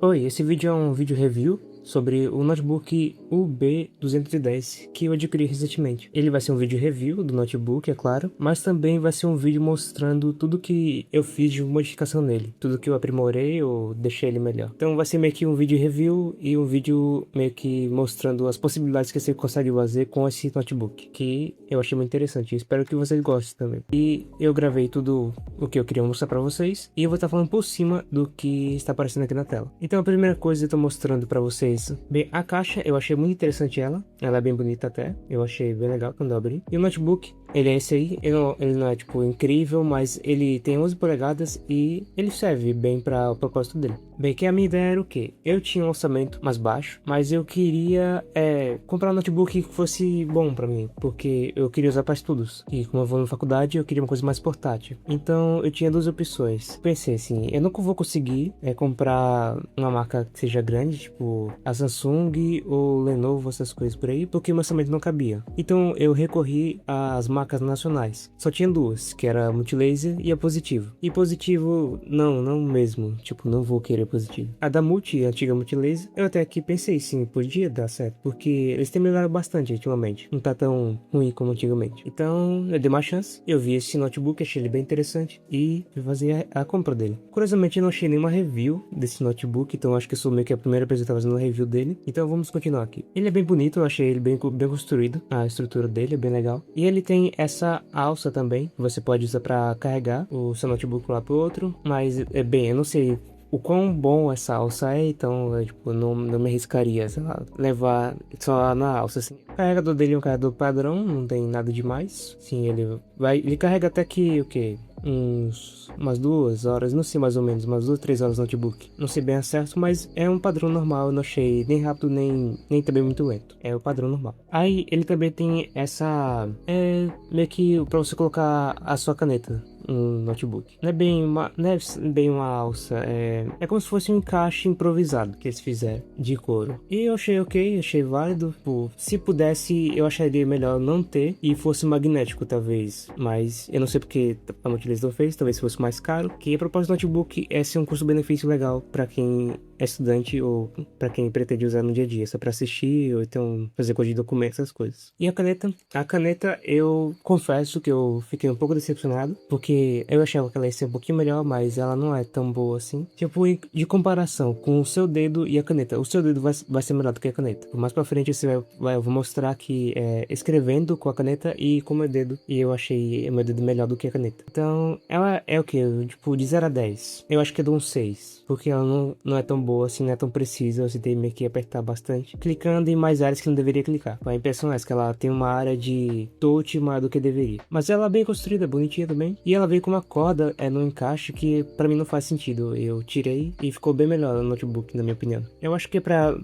Oi, esse vídeo é um vídeo review sobre o notebook UB210 que eu adquiri recentemente. Ele vai ser um vídeo review do notebook, é claro, mas também vai ser um vídeo mostrando tudo que eu fiz de modificação nele, tudo que eu aprimorei ou deixei ele melhor. Então vai ser meio que um vídeo review e um vídeo meio que mostrando as possibilidades que você consegue fazer com esse notebook, que eu achei muito interessante. Espero que vocês gostem também. E eu gravei tudo o que eu queria mostrar pra vocês e eu vou estar falando por cima do que está aparecendo aqui na tela. Então a primeira coisa eu tô mostrando pra vocês, bem, a caixa eu achei muito interessante ela é bem bonita até, eu achei bem legal quando eu abri. E o notebook, ele é esse aí, ele não é tipo incrível, mas ele tem 11 polegadas e ele serve bem para o propósito dele. Bem, que a minha ideia era o quê? Eu tinha um orçamento mais baixo, mas eu queria comprar um notebook que fosse bom pra mim, porque eu queria usar para estudos. E como eu vou na faculdade, eu queria uma coisa mais portátil. Então eu tinha duas opções. Pensei assim, eu nunca vou conseguir comprar uma marca que seja grande, tipo a Samsung ou Lenovo, essas coisas por aí, porque meu orçamento não cabia. Então eu recorri às marcas nacionais. Só tinha duas, que era a Multilaser e a Positivo. E Positivo, não mesmo, tipo, não vou querer Positivo. A da Multi, a antiga Multilaser, eu até aqui pensei sim, podia dar certo, porque eles têm melhorado bastante ultimamente. Não tá tão ruim como antigamente. Então eu dei uma chance, eu vi esse notebook, achei ele bem interessante e fui fazer a compra dele. Curiosamente eu não achei nenhuma review desse notebook, então acho que eu sou meio que a primeira pessoa que tá fazendo review dele. Então vamos continuar aqui. Ele é bem bonito, eu achei ele bem construído. A estrutura dele é bem legal. E ele tem essa alça também, que você pode usar para carregar o seu notebook lá pro outro. Mas eu não sei o quão bom essa alça é, então eu, tipo, não me arriscaria, sei lá, levar só na alça, assim. O carregador dele é um carregador padrão, não tem nada demais. Sim, ele carrega até que, o quê? Umas 2 horas, não sei mais ou menos, umas 2, 3 horas no notebook. Não sei bem a certo, mas é um padrão normal, eu não achei nem rápido, nem também muito lento. É o padrão normal. Aí ele também tem essa, meio que pra você colocar a sua caneta no notebook. Não é bem uma alça, é como se fosse um encaixe improvisado que eles fizeram de couro. E eu achei ok, achei válido. Pô, se pudesse, eu acharia melhor não ter e fosse magnético, talvez. Mas eu não sei porque a Multilaser não fez, talvez fosse mais caro. Que a propósito do notebook é ser um custo-benefício legal para quem é estudante ou para quem pretende usar no dia a dia, só para assistir ou então fazer coisa de documento, essas coisas. E a caneta? A caneta, eu confesso que eu fiquei um pouco decepcionado, porque eu achava que ela ia ser um pouquinho melhor, mas ela não é tão boa assim. Tipo, de comparação com o seu dedo e a caneta, o seu dedo vai ser melhor do que a caneta. Mais pra frente eu vou mostrar aqui escrevendo com a caneta e com o meu dedo, e eu achei o meu dedo melhor do que a caneta. Então, ela é o que? Tipo, de 0 a 10. Eu acho que é de um 6, porque ela não é tão boa assim, não é tão precisa, você tem meio que apertar bastante, clicando em mais áreas que não deveria clicar. A impressão é essa, que ela tem uma área de touch maior do que deveria. Mas ela é bem construída, bonitinha também, e ela veio com uma corda no encaixe que pra mim não faz sentido. Eu tirei e ficou bem melhor no notebook, na minha opinião. Eu acho que é pra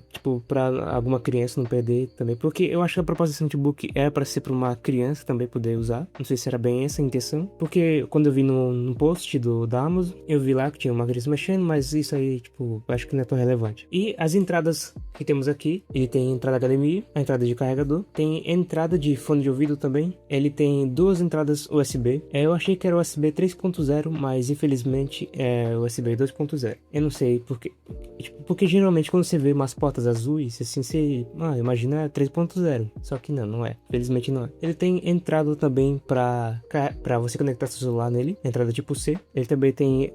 alguma criança não perder também, porque eu acho que a proposta desse notebook é pra ser pra uma criança também poder usar. Não sei se era bem essa a intenção, porque quando eu vi no post da Amazon, eu vi lá que tinha uma criança mexendo, mas isso aí, tipo, acho que não é tão relevante. E as entradas que temos aqui, ele tem entrada HDMI, a entrada de carregador, tem entrada de fone de ouvido também, ele tem duas entradas USB. Eu achei que era USB 3.0, mas infelizmente é USB 2.0. Eu não sei porque, tipo, porque geralmente quando você vê umas portas azuis, assim, você imagina 3.0, só que não é, felizmente não é. Ele tem entrada também para você conectar seu celular nele, entrada tipo C. Ele também tem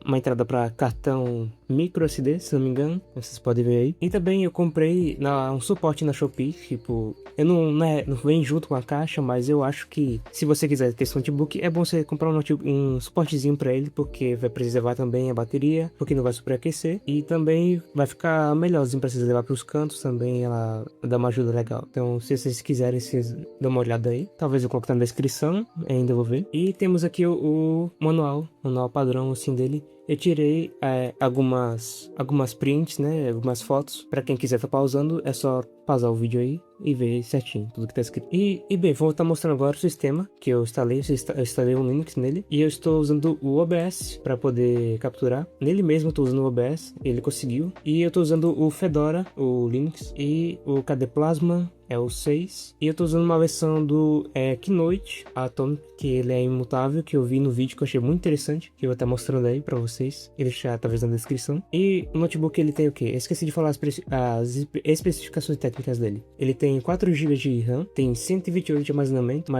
uma entrada para cartão micro SD, se não me engano, vocês podem ver aí. E também eu comprei um suporte na Shopee, tipo, eu não vem junto com a caixa, mas eu acho que se você quiser ter esse notebook, é bom você comprar um suportezinho para ele, porque vai preservar também a bateria, porque não vai superaquecer, e também vai ficar melhorzinho para vocês levar para os cantos também, ela dá uma ajuda legal. Então, se vocês quiserem, vocês dão uma olhada aí, talvez eu coloque na descrição, ainda vou ver. E temos aqui o manual padrão assim dele. Eu tirei algumas prints, né, algumas fotos. Para quem quiser tá pausando, é só pausar o vídeo aí e ver certinho tudo que tá escrito. E bem, vou estar mostrando agora o sistema que eu instalei. Eu instalei um Linux nele e eu estou usando o OBS para poder capturar. Nele mesmo eu tô usando o OBS, ele conseguiu. E eu tô usando o Fedora, o Linux, e o KDE Plasma, é o 6. E eu tô usando uma versão do Keynote Atomic, que ele é imutável, que eu vi no vídeo que eu achei muito interessante, que eu vou estar mostrando aí pra vocês e deixar talvez na descrição. E o notebook ele tem o que? Esqueci de falar as especificações técnicas dele. Ele tem 4 GB de RAM, tem 128 de armazenamento,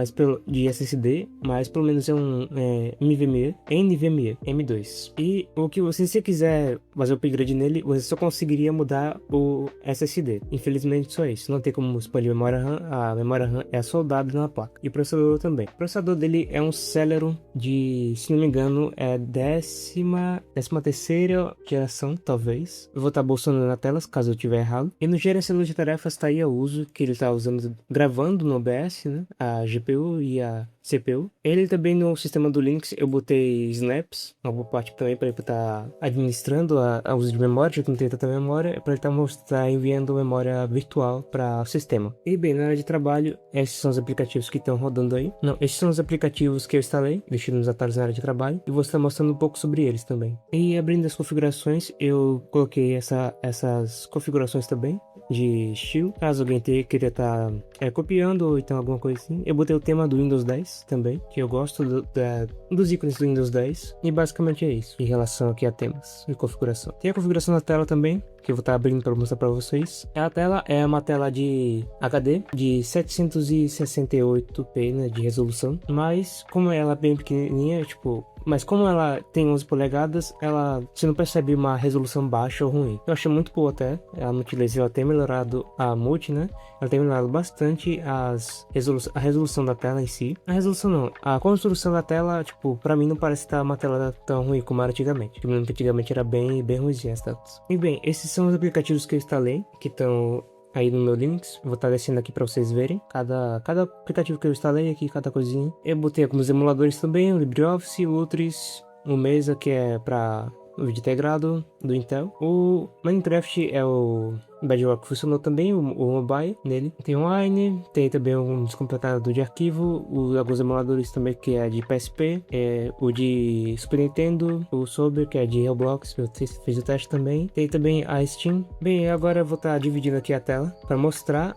de SSD, mas pelo menos é um NVMe M2. E o que se você quiser fazer o upgrade nele, você só conseguiria mudar o SSD. Infelizmente só isso, não tem como expandir a memória RAM. A memória RAM é soldada na placa. E o processador também. O processador dele é um Celeron de, se não me engano, é 13ª geração, talvez. Eu vou estar bolsando na tela, caso eu tiver errado. E no gerenciador de tarefas tá aí o uso que ele tá usando, gravando no OBS, né? A GPU e a CPU. Ele também no sistema do Linux eu botei snaps, uma boa parte também para ele estar administrando a uso de memória, já que não tem tanta memória, para ele estar enviando memória virtual para o sistema. E bem, na área de trabalho, esses são os aplicativos que estão rodando aí. Não, esses são os aplicativos que eu instalei, deixando nos atalhos na área de trabalho, e vou estar mostrando um pouco sobre eles também. E abrindo as configurações, eu coloquei essas configurações também de estilo, caso alguém queria estar copiando ou então alguma coisa assim. Eu botei o tema do Windows 10 também, que eu gosto dos ícones do Windows 10, e basicamente é isso em relação aqui a temas e configuração. Tem a configuração da tela também, que eu vou estar abrindo para mostrar para vocês. A tela é uma tela de HD de 768p, né, de resolução, mas como ela é bem pequenininha, mas como ela tem 11 polegadas, você não percebe uma resolução baixa ou ruim. Eu achei muito boa até. A Multilaser ela tem melhorado a multi, né? Ela tem melhorado bastante a resolução da tela em si. A resolução não, a construção da tela, pra mim não parece estar uma tela tão ruim como era antigamente. Porque antigamente era bem ruimzinha as telas. E bem, esses são os aplicativos que eu instalei, que estão aí no meu Linux. Vou estar descendo aqui para vocês verem cada aplicativo que eu instalei aqui, cada coisinha. Eu botei alguns emuladores também, o LibreOffice, o Lutris, o Mesa, que é para o vídeo integrado do Intel. O Minecraft é o Bedrock, funcionou também, o mobile nele. Tem online, tem também um descompletador de arquivo, alguns emuladores também que é de PSP, o de Super Nintendo, o Sober, que é de Roblox, eu fiz o teste também. Tem também a Steam. Bem, agora eu vou estar dividindo aqui a tela para mostrar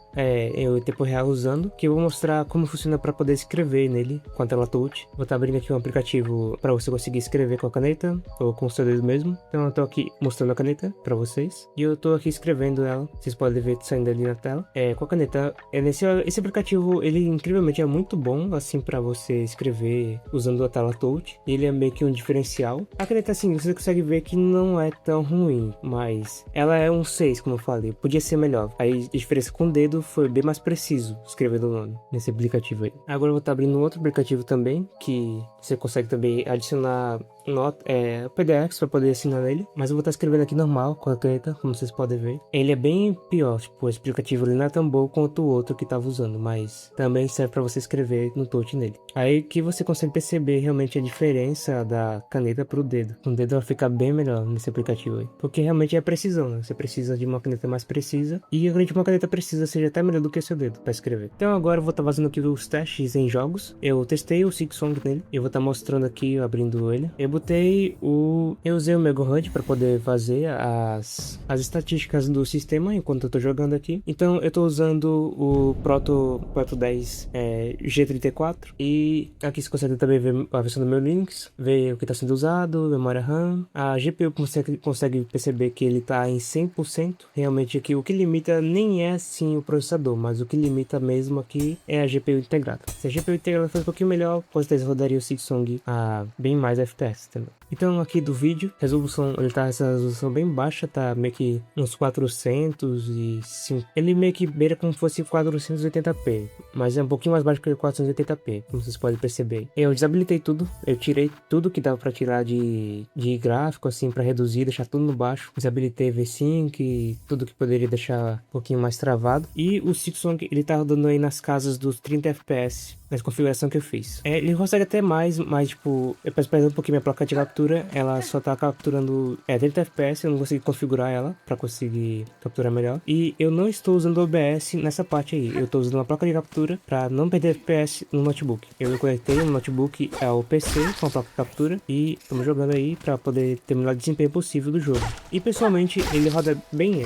eu em tempo real usando, que eu vou mostrar como funciona para poder escrever nele com a tela touch. Vou estar abrindo aqui um aplicativo para você conseguir escrever com a caneta ou com o seu dedo mesmo. Então eu tô aqui mostrando a caneta para vocês e eu tô aqui escrevendo ela. Vocês podem ver saindo ali na tela. Com a caneta. Esse aplicativo, ele incrivelmente é muito bom, assim, para você escrever usando a tela touch. Ele é meio que um diferencial. A caneta, assim, você consegue ver que não é tão ruim, mas ela é um 6, como eu falei. Podia ser melhor. Aí a diferença com o dedo foi bem mais preciso escrever o nome nesse aplicativo aí. Agora eu vou estar abrindo outro aplicativo também, que você consegue também adicionar PDFs para poder assinar nele, mas eu vou estar escrevendo aqui normal com a caneta, como vocês podem ver. Ele é bem pior, o explicativo ele não é tão bom quanto o outro que estava usando, mas também serve para você escrever no touch nele. Aí que você consegue perceber realmente a diferença da caneta pro dedo. O dedo vai ficar bem melhor nesse aplicativo aí, porque realmente é precisão, né? Você precisa de uma caneta mais precisa, e realmente uma caneta precisa seja até melhor do que seu dedo para escrever. Então agora eu vou estar fazendo aqui os testes em jogos. Eu testei o Silksong nele, eu vou estar mostrando aqui, abrindo ele. Eu usei o Mega HUD para poder fazer as estatísticas do sistema enquanto eu tô jogando aqui. Então eu tô usando o Proto 10 G34 e aqui você consegue também ver a versão do meu Linux, ver o que está sendo usado, memória RAM. A GPU você consegue perceber que ele tá em 100%. Realmente aqui o que limita nem é assim o processador, mas o que limita mesmo aqui é a GPU integrada. Se a GPU integrada fosse um pouquinho melhor, com certeza rodaria o Silksong a bem mais FPS também. Então aqui do vídeo, resolução, ele tá essa resolução bem baixa, tá meio que uns 405. Ele meio que beira como se fosse 480p. mas é um pouquinho mais baixo que o 480p, como vocês podem perceber. Eu desabilitei tudo, eu tirei tudo que dava pra tirar de gráfico, assim, pra reduzir, deixar tudo no baixo. Desabilitei V-Sync e tudo que poderia deixar um pouquinho mais travado. E o Silksong, ele tá rodando aí nas casas dos 30 FPS, na configuração que eu fiz. Ele consegue até mais, mas tipo, eu peço perdão porque minha placa de captura, ela só tá capturando 30 FPS, eu não consegui configurar ela pra conseguir capturar melhor. E eu não estou usando o OBS nessa parte aí, eu tô usando uma placa de captura pra não perder FPS no notebook. Eu conectei o notebook ao PC com a placa de captura e estamos jogando aí pra poder ter o melhor desempenho possível do jogo. E pessoalmente, ele roda bem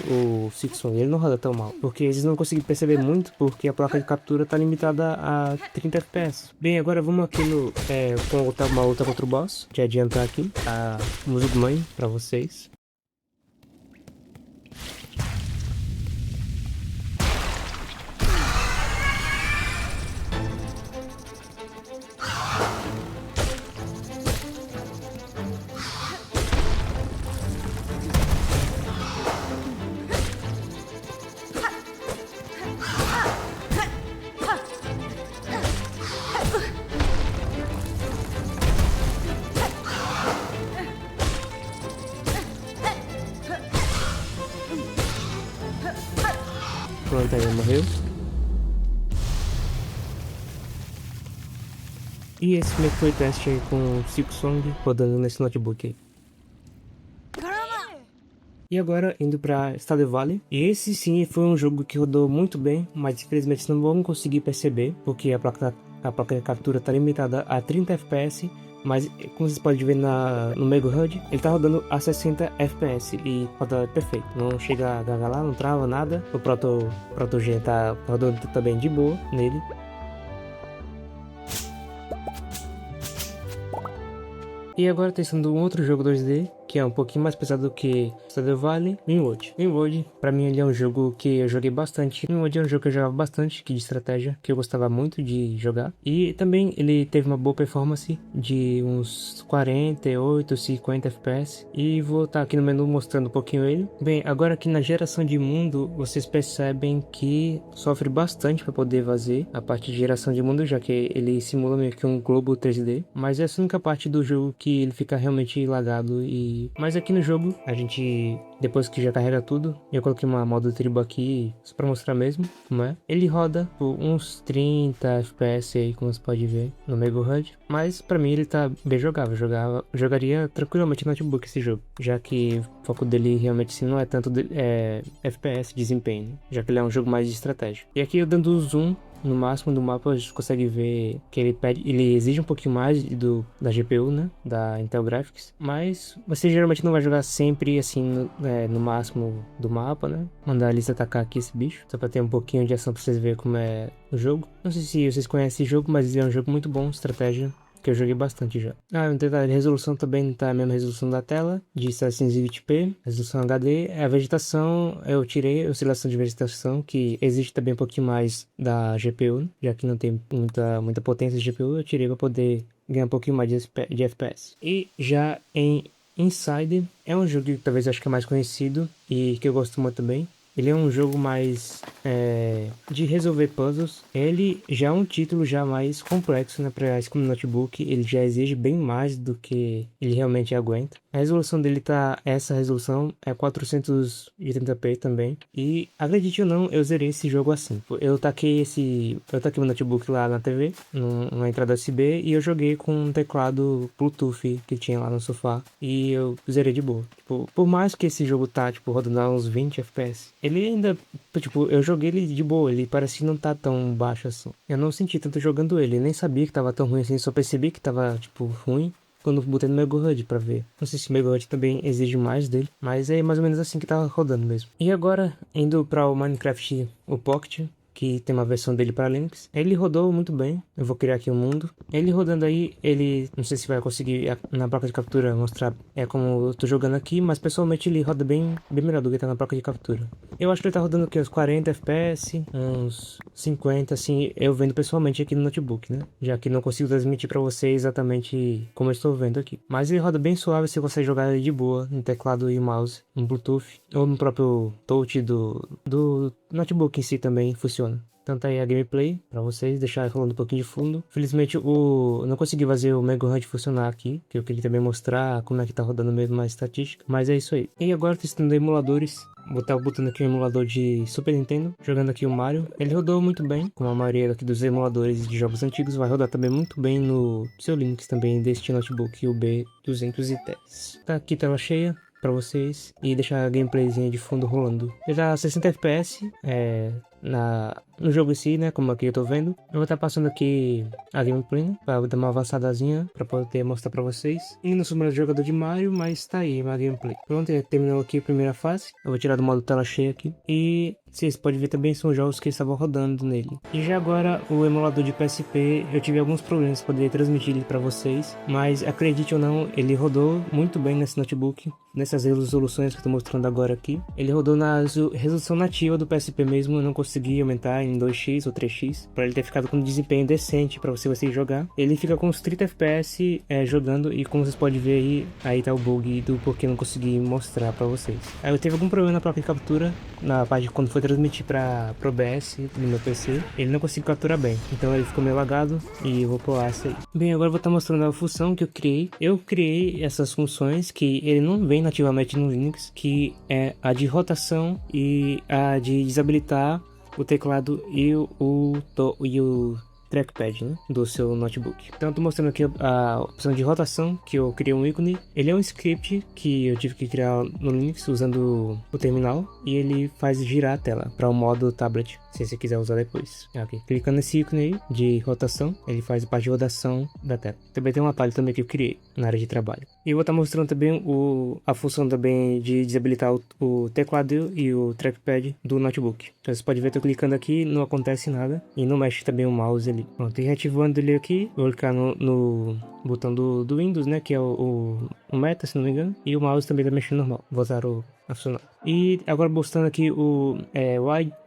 o Silksong, ele não roda tão mal, porque eles não conseguem perceber muito, porque a placa de captura tá limitada a 30 FPS. Bem, agora vamos aqui no com uma luta contra o boss. De adiantar aqui a música mãe pra vocês. Pronto, aí morreu. E esse meio que foi o teste aí com o Silksong rodando nesse notebook aí. E agora indo pra Stardew Valley. E esse sim foi um jogo que rodou muito bem, mas infelizmente não vamos conseguir perceber, porque a placa de captura tá limitada a 30 FPS. Mas como vocês podem ver no Mega HUD, ele tá rodando a 60 FPS e roda perfeito. Não chega a gargalar, não trava nada. O Proto Gen tá rodando também de boa nele. E agora testando um outro jogo 2D, que é um pouquinho mais pesado do que Stardew Valley, Rimworld. Rimworld, pra mim, ele é um jogo que eu joguei bastante. Rimworld é um jogo que eu jogava bastante, que de estratégia, que eu gostava muito de jogar. E também ele teve uma boa performance de uns 48, 50 FPS. E vou estar aqui no menu mostrando um pouquinho ele. Bem, agora aqui na geração de mundo, vocês percebem que sofre bastante para poder fazer a parte de geração de mundo, já que ele simula meio que um globo 3D. Mas essa é a única parte do jogo que ele fica realmente lagado mas aqui no jogo, a gente, depois que já carrega tudo, eu coloquei uma modo tribo aqui, só pra mostrar mesmo como é. Ele roda por uns 30 FPS aí, como você pode ver, no Mega HUD. Mas pra mim ele tá bem jogável, jogaria tranquilamente no notebook esse jogo. Já que o foco dele realmente sim, não é tanto FPS, desempenho, já que ele é um jogo mais de estratégia. E aqui eu dando zoom no máximo do mapa, a gente consegue ver que ele exige um pouquinho mais da GPU, né, da Intel Graphics, mas você geralmente não vai jogar sempre assim no máximo do mapa, né. Mandar a lista atacar aqui esse bicho, só pra ter um pouquinho de ação pra vocês verem como é o jogo. Não sei se vocês conhecem esse jogo, mas ele é um jogo muito bom, estratégia, que eu joguei bastante já. Um detalhe, a resolução também não tá a mesma resolução da tela, de 720p, resolução HD. A vegetação, eu tirei a oscilação de vegetação, que existe também um pouquinho mais da GPU, já que não tem muita potência de GPU, eu tirei para poder ganhar um pouquinho mais de FPS. E já em Inside, é um jogo que talvez eu acho que é mais conhecido e que eu gosto muito também. Ele é um jogo mais de resolver puzzles. Ele já é um título já mais complexo, né, para esse notebook. Ele já exige bem mais do que ele realmente aguenta. A resolução dele essa resolução é 480p também. E acredite ou não, eu zerei esse jogo assim. Eu taquei meu notebook lá na TV, numa entrada USB, e eu joguei com um teclado Bluetooth que tinha lá no sofá. E eu zerei de boa. Tipo, por mais que esse jogo tá, tipo, rodando a uns 20 FPS, ele ainda, tipo, eu joguei ele de boa, ele parece não tá tão baixo assim. Eu não senti tanto jogando ele, nem sabia que tava tão ruim assim, só percebi que tava, tipo, ruim quando botei no Mega HUD pra ver. Não sei se o Mega HUD também exige mais dele, mas é mais ou menos assim que tava rodando mesmo. E agora, indo para o Minecraft, o Pocket, que tem uma versão dele para Linux. Ele rodou muito bem. Eu vou criar aqui um mundo. Ele rodando aí, não sei se vai conseguir na placa de captura mostrar como eu tô jogando aqui, mas pessoalmente ele roda bem melhor do que tá na placa de captura. Eu acho que ele tá rodando aqui uns 40 FPS, uns 50, assim, eu vendo pessoalmente aqui no notebook, né? Já que não consigo transmitir para vocês exatamente como eu estou vendo aqui. Mas ele roda bem suave, você consegue jogar ele de boa no teclado e mouse, no Bluetooth, ou no próprio touch do notebook em si também funciona. Então tá aí a gameplay pra vocês, deixar rolando um pouquinho de fundo. Felizmente eu não consegui fazer o Mega Hunt funcionar aqui, que eu queria também mostrar como é que tá rodando mesmo a estatística. Mas é isso aí. E agora testando emuladores. Vou estar botando aqui um emulador de Super Nintendo, jogando aqui o Mario. Ele rodou muito bem, como a maioria aqui dos emuladores de jogos antigos. Vai rodar também muito bem no seu Linux também deste notebook, o B210. Tá aqui tela cheia pra vocês e deixar a gameplayzinha de fundo rolando. Eu já 60 FPS no jogo em si, né, como aqui eu tô vendo. Eu vou estar passando aqui a gameplay, né, pra dar uma avançadazinha pra poder mostrar pra vocês. E não sou o melhor jogador de Mario, mas tá aí a gameplay. Pronto, terminou aqui a primeira fase. Eu vou tirar do modo tela cheia aqui. E vocês podem ver também são jogos que estavam rodando nele. E já agora o emulador de PSP, eu tive alguns problemas para poder transmitir ele para vocês, mas acredite ou não, ele rodou muito bem nesse notebook, nessas resoluções que eu tô mostrando agora aqui. Ele rodou na resolução nativa do PSP mesmo, eu não consegui aumentar em 2x ou 3x, para ele ter ficado com um desempenho decente para você jogar. Ele fica com uns 30 FPS jogando, e como vocês podem ver aí tá o bug do porquê eu não consegui mostrar para vocês. Aí eu teve algum problema na própria captura, na parte de quando foi transmitir para pro OBS no meu PC, ele não conseguiu capturar bem, então ele ficou meio lagado e eu vou pular essa aí. Bem, agora eu vou estar mostrando a função que eu criei. Eu criei essas funções que ele não vem nativamente no Linux, que é a de rotação e a de desabilitar o teclado e o trackpad, né, do seu notebook. Então eu tô mostrando aqui a opção de rotação, que eu criei um ícone. Ele é um script que eu tive que criar no Linux usando o terminal, e ele faz girar a tela para o modo tablet, se você quiser usar depois. Okay. Clicando nesse ícone aí de rotação, ele faz a parte de rotação da tela. Também tem um atalho também que eu criei na área de trabalho. E eu vou estar mostrando também a função também de desabilitar o teclado e o trackpad do notebook. Então você pode ver, eu tô clicando aqui, não acontece nada, e não mexe também o mouse ali. Pronto, e reativando ele aqui, vou clicar no botão do Windows, né, que é o meta, se não me engano, e o mouse também tá mexendo normal. Vou usar a funcionar. E agora mostrando aqui o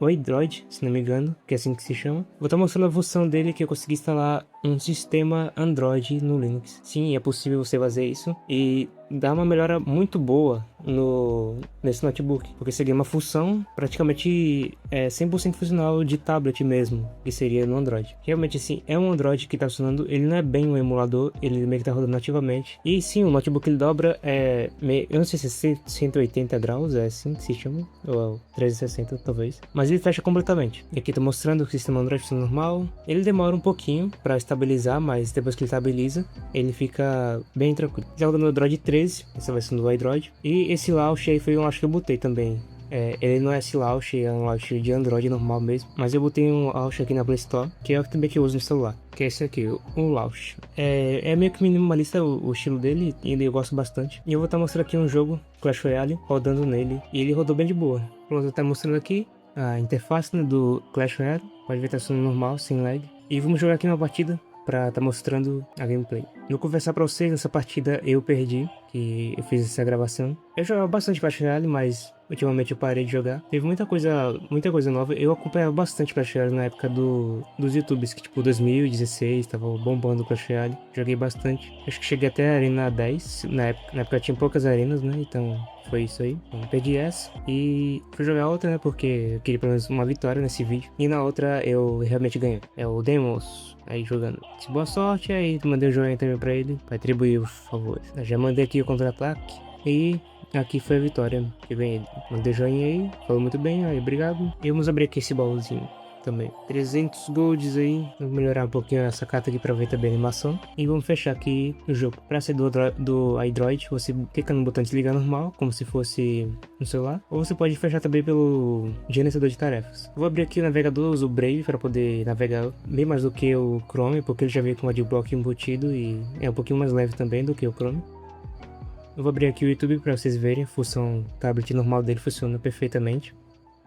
iDroid, se não me engano, que é assim que se chama. Vou estar mostrando a função dele, que eu consegui instalar um sistema Android no Linux. Sim, é possível você fazer isso e dá uma melhora muito boa nesse notebook, porque seria uma função praticamente 100% funcional de tablet mesmo, que seria no Android. Realmente, assim, é um Android que está funcionando. Ele não é bem um emulador, ele meio que tá rodando nativamente. E sim, o notebook ele dobra, eu não sei se é 180 graus, é assim que se chama, ou 360 talvez, mas ele fecha completamente. E aqui tô mostrando o sistema Android funciona normal. Ele demora um pouquinho para estabilizar, mas depois que ele estabiliza, ele fica bem tranquilo. Já rodando no Android 13, essa versão do iDroid. E esse launch aí foi um launch que eu botei também. Ele não é esse launch, é um launch de Android normal mesmo, mas eu botei um launch aqui na Play Store, que é o que também que eu uso no celular, que é esse aqui, o launch. É meio que minimalista o estilo dele, e eu gosto bastante. E eu vou estar mostrando aqui um jogo, Clash Royale, rodando nele, e ele rodou bem de boa. Pronto, eu estar mostrando aqui a interface, né, do Clash Royale, pode ver que tá sendo normal, sem lag. E vamos jogar aqui uma partida pra tá mostrando a gameplay. Eu vou conversar pra vocês, nessa partida eu perdi, que eu fiz essa gravação. Eu jogava bastante Clash Royale, mas ultimamente eu parei de jogar. Teve muita coisa nova. Eu acompanhava bastante Clash Royale na época dos YouTubes, que tipo 2016, tava bombando o Clash Royale. Joguei bastante. Acho que cheguei até a Arena 10, na época tinha poucas arenas, né, então foi isso aí. Então, perdi essa e fui jogar outra, né, porque eu queria pelo menos uma vitória nesse vídeo. E na outra eu realmente ganhei. É o Demos. Aí jogando. Boa sorte, aí mandei um joinha também pra ele, pra atribuir os favores. Eu já mandei aqui o contra-ataque e aqui foi a vitória que vem ele. Mandei joinha aí, falou muito bem, aí obrigado. E vamos abrir aqui esse baúzinho também. 300 golds aí, vamos melhorar um pouquinho essa carta aqui pra ver também a animação. E vamos fechar aqui o jogo. Pra sair do iDroid, você clica no botão de desligar normal, como se fosse no celular. Ou você pode fechar também pelo gerenciador de tarefas. Vou abrir aqui o navegador, uso o Brave para poder navegar bem mais do que o Chrome, porque ele já veio com o adblock embutido e é um pouquinho mais leve também do que o Chrome. Eu vou abrir aqui o YouTube para vocês verem, a função tablet normal dele funciona perfeitamente.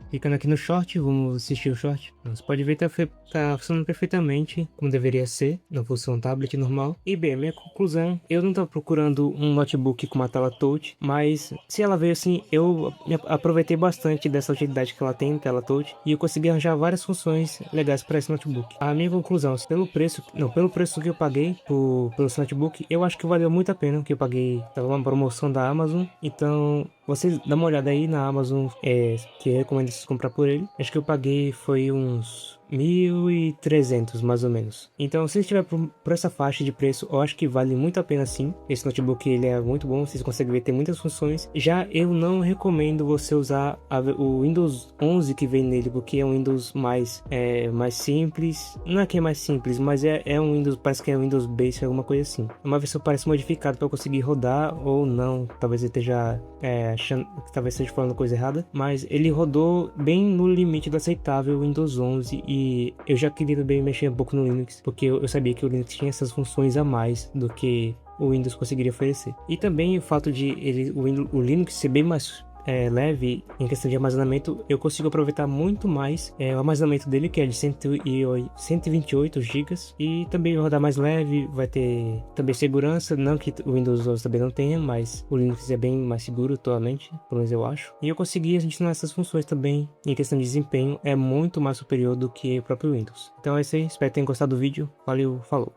Clicando aqui no short, vamos assistir o short. Você pode ver que tá funcionando perfeitamente como deveria ser, na função tablet normal. E bem, a minha conclusão, eu não estava procurando um notebook com uma tela touch, mas se ela veio assim, eu aproveitei bastante dessa utilidade que ela tem, tela touch, e eu consegui arranjar várias funções legais para esse notebook. A minha conclusão, pelo preço que eu paguei pelo notebook, eu acho que valeu muito a pena, que eu paguei, tava uma promoção da Amazon, então vocês dá uma olhada aí na Amazon, que eu recomendo vocês comprar por ele. Acho que eu paguei foi uns 1.300 mais ou menos. Então, se estiver por essa faixa de preço, eu acho que vale muito a pena sim. Esse notebook ele é muito bom, vocês conseguem ver, tem muitas funções. Já eu não recomendo você usar o Windows 11 que vem nele, porque é um Windows mais simples. Não é que é mais simples, mas é um Windows, parece que é um Windows Basic, alguma coisa assim. É uma versão parece modificada para conseguir rodar ou não. Talvez ele esteja achando que talvez esteja falando coisa errada, mas ele rodou bem no limite do aceitável Windows 11 e eu já queria também mexer um pouco no Linux, porque eu sabia que o Linux tinha essas funções a mais do que o Windows conseguiria oferecer. E também o fato de o Linux ser bem mais leve em questão de armazenamento, eu consigo aproveitar muito mais o armazenamento dele, que é de 128 GB, e também vai rodar mais leve, vai ter também segurança, não que o Windows 11 também não tenha, mas o Linux é bem mais seguro atualmente, pelo menos eu acho. E eu consegui adicionar essas funções também, em questão de desempenho, é muito mais superior do que o próprio Windows. Então é isso aí, espero que tenham gostado do vídeo, valeu, falou!